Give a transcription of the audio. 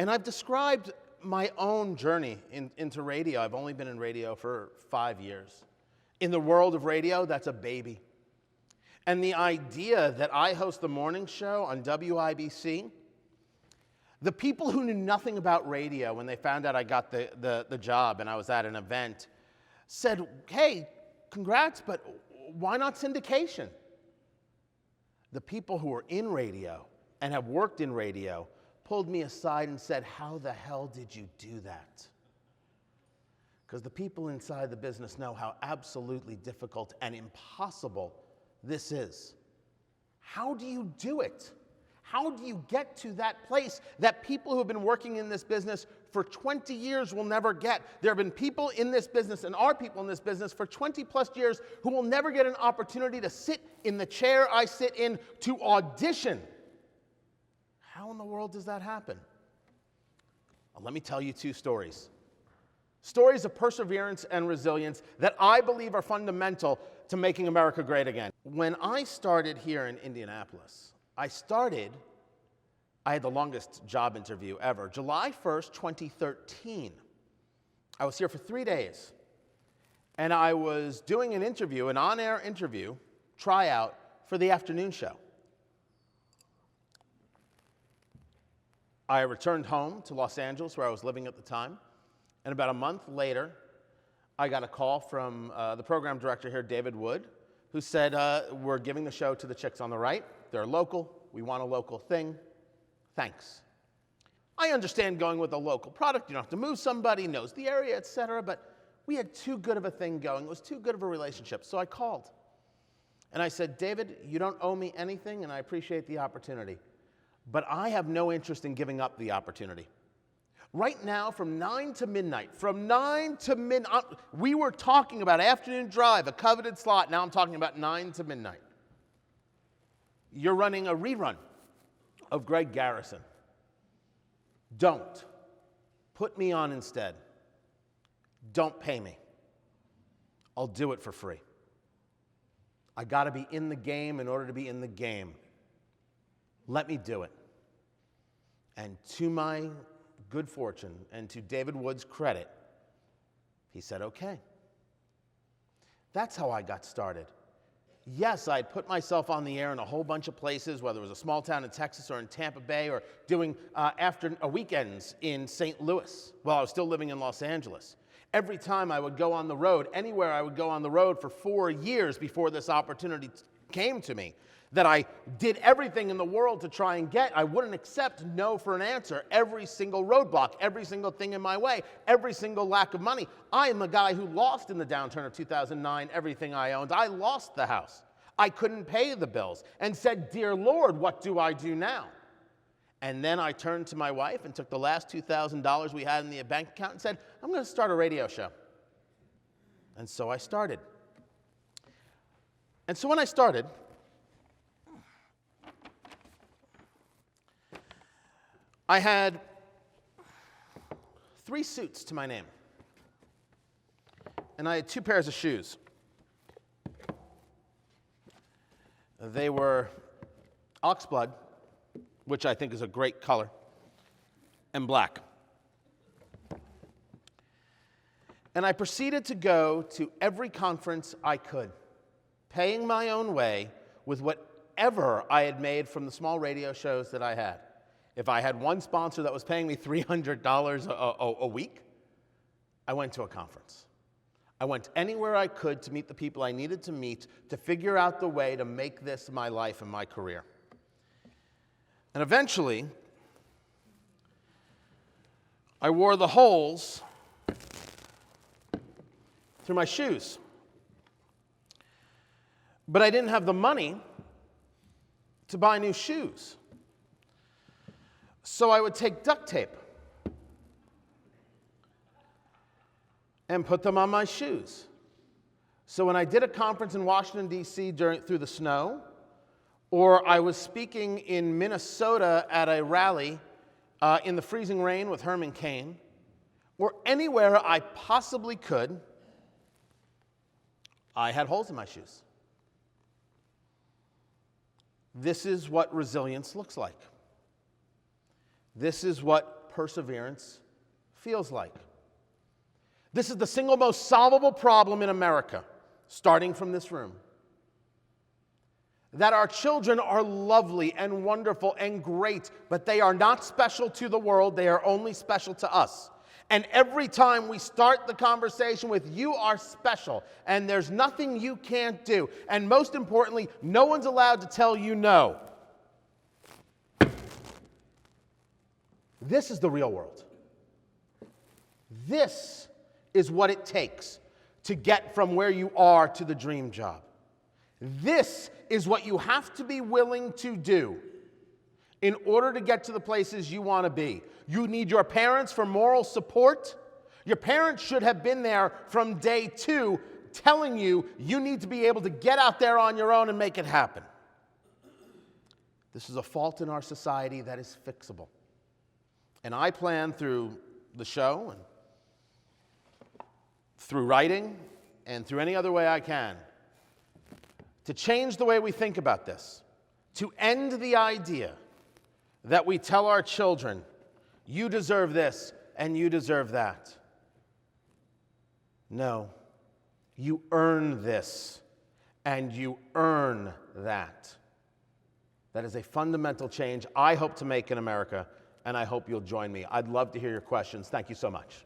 And I've described my own journey into radio. I've only been in radio for 5 years. In the world of radio, that's a baby. And the idea that I host the morning show on WIBC, the people who knew nothing about radio when they found out I got the job and I was at an event said, hey, congrats, but why not syndication? The people who are in radio and have worked in radio pulled me aside and said, how the hell did you do that? Because the people inside the business know how absolutely difficult and impossible this is. How do you do it? How do you get to that place that people who have been working in this business for 20 years will never get? There have been people in this business and are people in this business for 20 plus years who will never get an opportunity to sit in the chair I sit in to audition. How in the world does that happen? Well, let me tell you 2 stories. Stories of perseverance and resilience that I believe are fundamental to making America great again. When I started here in Indianapolis, I had the longest job interview ever. July 1st, 2013. I was here for 3 days. And I was doing an interview, an on-air interview, tryout for the afternoon show. I returned home to Los Angeles, where I was living at the time. And about a month later, I got a call from the program director here, David Wood, who said, we're giving the show to the chicks on the right. They're local. We want a local thing. Thanks. I understand going with a local product. You don't have to move somebody, knows the area, et cetera, but we had too good of a thing going. It was too good of a relationship. So I called. And I said, David, you don't owe me anything, and I appreciate the opportunity. But I have no interest in giving up the opportunity. Right now, from 9 to midnight, we were talking about afternoon drive, a coveted slot. Now I'm talking about 9 to midnight. You're running a rerun of Greg Garrison. Don't. Put me on instead. Don't pay me. I'll do it for free. I got to be in the game in order to be in the game. Let me do it. And to my good fortune and to David Wood's credit, he said, okay. That's how I got started. Yes, I'd put myself on the air in a whole bunch of places, whether it was a small town in Texas or in Tampa Bay or doing weekends in St. Louis while I was still living in Los Angeles. Every time I would go on the road, anywhere I would go on the road for 4 years before this opportunity came to me, that I did everything in the world to try and get. I wouldn't accept no for an answer. Every single roadblock, every single thing in my way, every single lack of money. I am a guy who lost in the downturn of 2009 everything I owned. I lost the house. I couldn't pay the bills and said, dear Lord, what do I do now? And then I turned to my wife and took the last $2,000 we had in the bank account and said, I'm going to start a radio show. And so I started. And so when I started, I had 3 suits to my name. And I had 2 pairs of shoes. They were oxblood, which I think is a great color, and black. And I proceeded to go to every conference I could, paying my own way with whatever I had made from the small radio shows that I had. If I had one sponsor that was paying me $300 a week, I went to a conference. I went anywhere I could to meet the people I needed to meet to figure out the way to make this my life and my career. And eventually, I wore the holes through my shoes. But I didn't have the money to buy new shoes. So I would take duct tape and put them on my shoes. So when I did a conference in Washington, D.C. through the snow, or I was speaking in Minnesota at a rally in the freezing rain with Herman Cain, or anywhere I possibly could, I had holes in my shoes. This is what resilience looks like. This is what perseverance feels like. This is the single most solvable problem in America, starting from this room. That our children are lovely and wonderful and great, but they are not special to the world, they are only special to us. And every time we start the conversation with, you are special, and there's nothing you can't do, and most importantly, no one's allowed to tell you no. This is the real world. This is what it takes to get from where you are to the dream job. This is what you have to be willing to do in order to get to the places you want to be. You need your parents for moral support. Your parents should have been there from day 2 telling you you need to be able to get out there on your own and make it happen. This is a fault in our society that is fixable. And I plan through the show and through writing and through any other way I can to change the way we think about this, to end the idea that we tell our children, you deserve this and you deserve that. No, you earn this and you earn that. That is a fundamental change I hope to make in America, and I hope you'll join me. I'd love to hear your questions. Thank you so much.